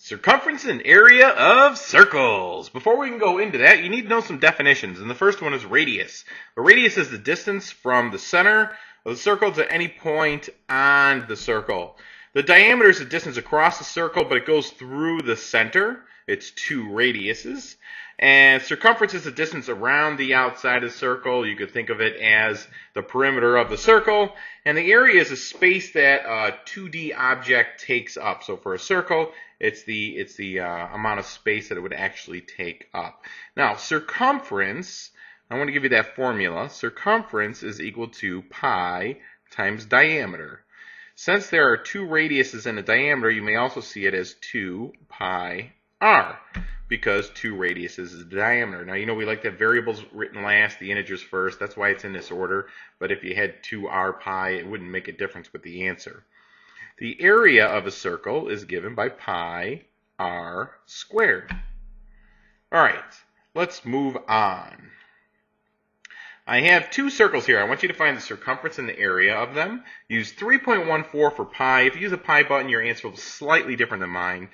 Circumference and area of circles. Before we can go into that, you need to know some definitions. And the first one is radius. The radius is the distance from the center of the circle to any point on the circle. The diameter is the distance across the circle, but it goes through the center. It's 2 radiuses. And circumference is the distance around the outside of the circle. You could think of it as the perimeter of the circle. And the area is a space that a 2D object takes up. So for a circle, it's the amount of space that it would actually take up. Now, circumference, I want to give you that formula. Circumference is equal to pi times diameter. Since there are 2 radiuses in a diameter, you may also see it as 2 pi r, because 2 radiuses is the diameter. Now, you know we like to have variables written last, the integers first. That's why it's in this order. But if you had 2r pi, it wouldn't make a difference with the answer. The area of a circle is given by pi r squared. All right, let's move on. I have 2 circles here. I want you to find the circumference and the area of them. Use 3.14 for pi. If you use a pi button, your answer will be slightly different than mine.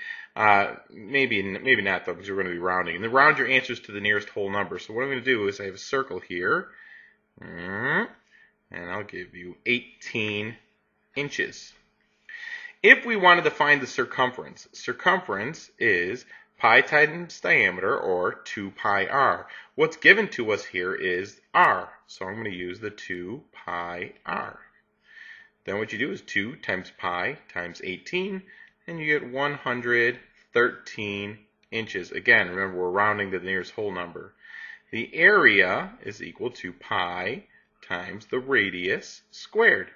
Maybe not, though, because we're going to be rounding. And then round your answers to the nearest whole number. So what I'm going to do is I have a circle here. And I'll give you 18 inches. If we wanted to find the circumference, circumference is pi times diameter, or 2 pi r. What's given to us here is r, so I'm going to use the 2 pi r. Then what you do is 2 times pi times 18, and you get 113 inches. Again, remember we're rounding to the nearest whole number. The area is equal to pi times the radius squared.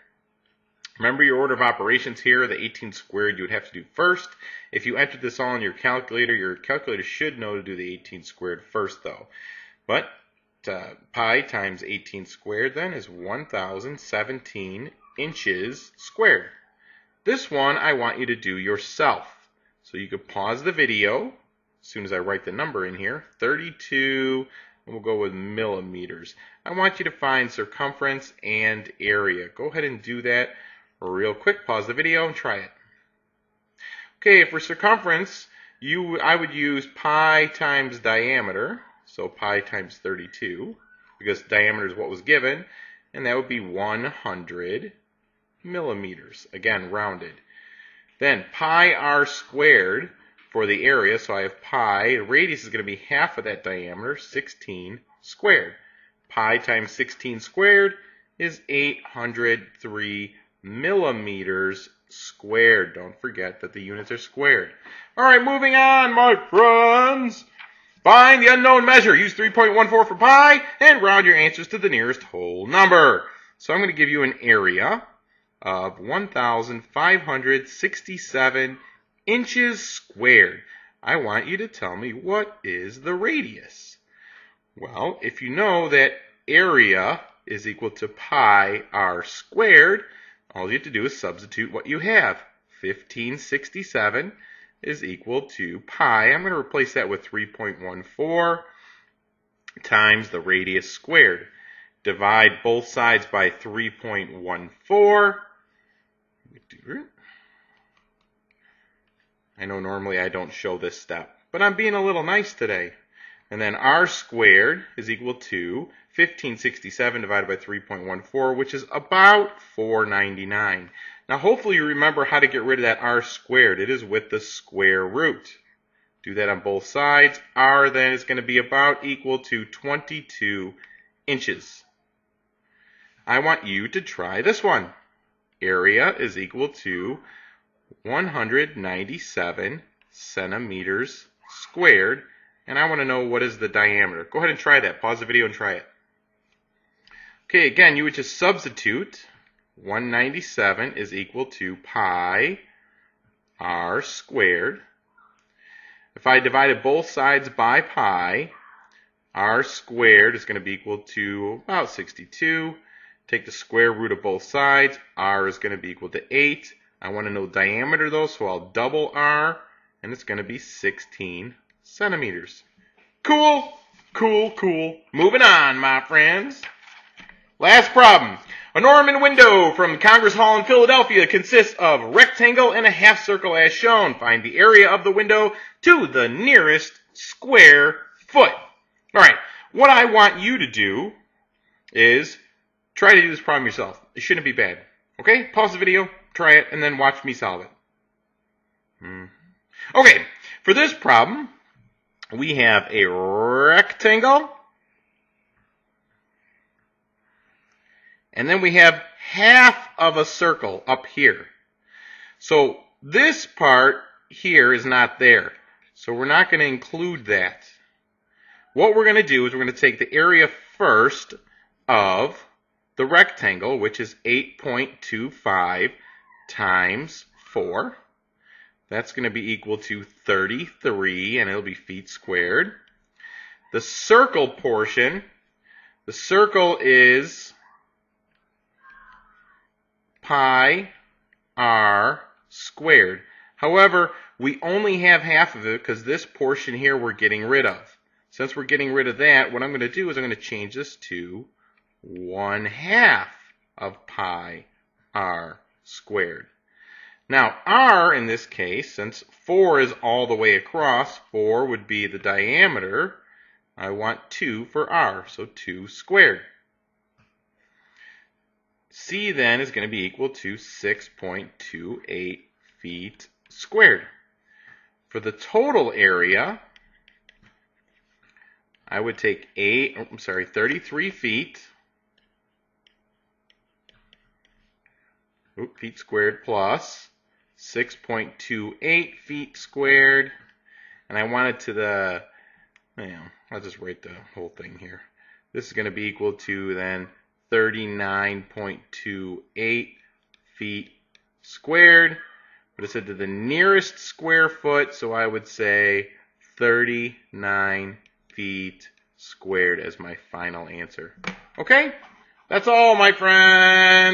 Remember your order of operations here, the 18 squared you would have to do first. If you entered this all in your calculator should know to do the 18 squared first though. But pi times 18 squared then is 1,017 inches squared. This one I want you to do yourself. So you could pause the video as soon as I write the number in here, 32, and we'll go with millimeters. I want you to find circumference and area. Go ahead and do that real quick. Pause the video and try it. Okay, for circumference, I would use pi times diameter, so pi times 32, because diameter is what was given, and that would be 100 millimeters, again rounded. Then pi r squared for the area, so I have pi, the radius is going to be half of that diameter, 16 squared. Pi times 16 squared is 803 millimeters squared. Don't forget that the units are squared. All right, moving on, my friends. Find the unknown measure. Use 3.14 for pi and round your answers to the nearest whole number. So I'm going to give you an area of 1,567 inches squared. I want you to tell me what is the radius. Well, if you know that area is equal to pi r squared, all you have to do is substitute what you have. 1567 is equal to pi. I'm going to replace that with 3.14 times the radius squared. Divide both sides by 3.14. I know normally I don't show this step, but I'm being a little nice today. And then r squared is equal to 1567 divided by 3.14, which is about 499. Now hopefully you remember how to get rid of that r squared. It is with the square root. Do that on both sides. R then is going to be about equal to 22 inches. I want you to try this one. Area is equal to 197 centimeters squared. And I want to know what is the diameter. Go ahead and try that. Pause the video and try it. Okay, again, you would just substitute 197 is equal to pi r squared. If I divided both sides by pi, r squared is going to be equal to about 62. Take the square root of both sides. R is going to be equal to 8. I want to know diameter though, so I'll double r, and it's going to be 16 centimeters. Cool, cool, cool. Moving on, my friends. Last problem. A Norman window from Congress Hall in Philadelphia consists of a rectangle and a half circle as shown. Find the area of the window to the nearest square foot. All right, what I want you to do is try to do this problem yourself. It shouldn't be bad. Okay, pause the video, try it, and then watch me solve it. Okay, for this problem, we have a rectangle, and then we have half of a circle up here. So this part here is not there. So we're not going to include that. What we're going to do is we're going to take the area first of the rectangle, which is 8.25 times 4. That's going to be equal to 33, and it'll be feet squared. The circle portion, the circle is pi r squared. However, we only have half of it because this portion here we're getting rid of. Since we're getting rid of that, what I'm going to do is I'm going to change this to 1/2 of pi r squared. Now, r in this case, since 4 is all the way across, 4 would be the diameter. I want 2 for r, so 2 squared. C then is going to be equal to 6.28 feet squared. For the total area, I would take 33 feet, feet squared plus 6.28 feet squared, and I want it to the, I'll just write the whole thing here. This is going to be equal to then 39.28 feet squared, but it said to the nearest square foot, so I would say 39 feet squared as my final answer. Okay? That's all, my friends.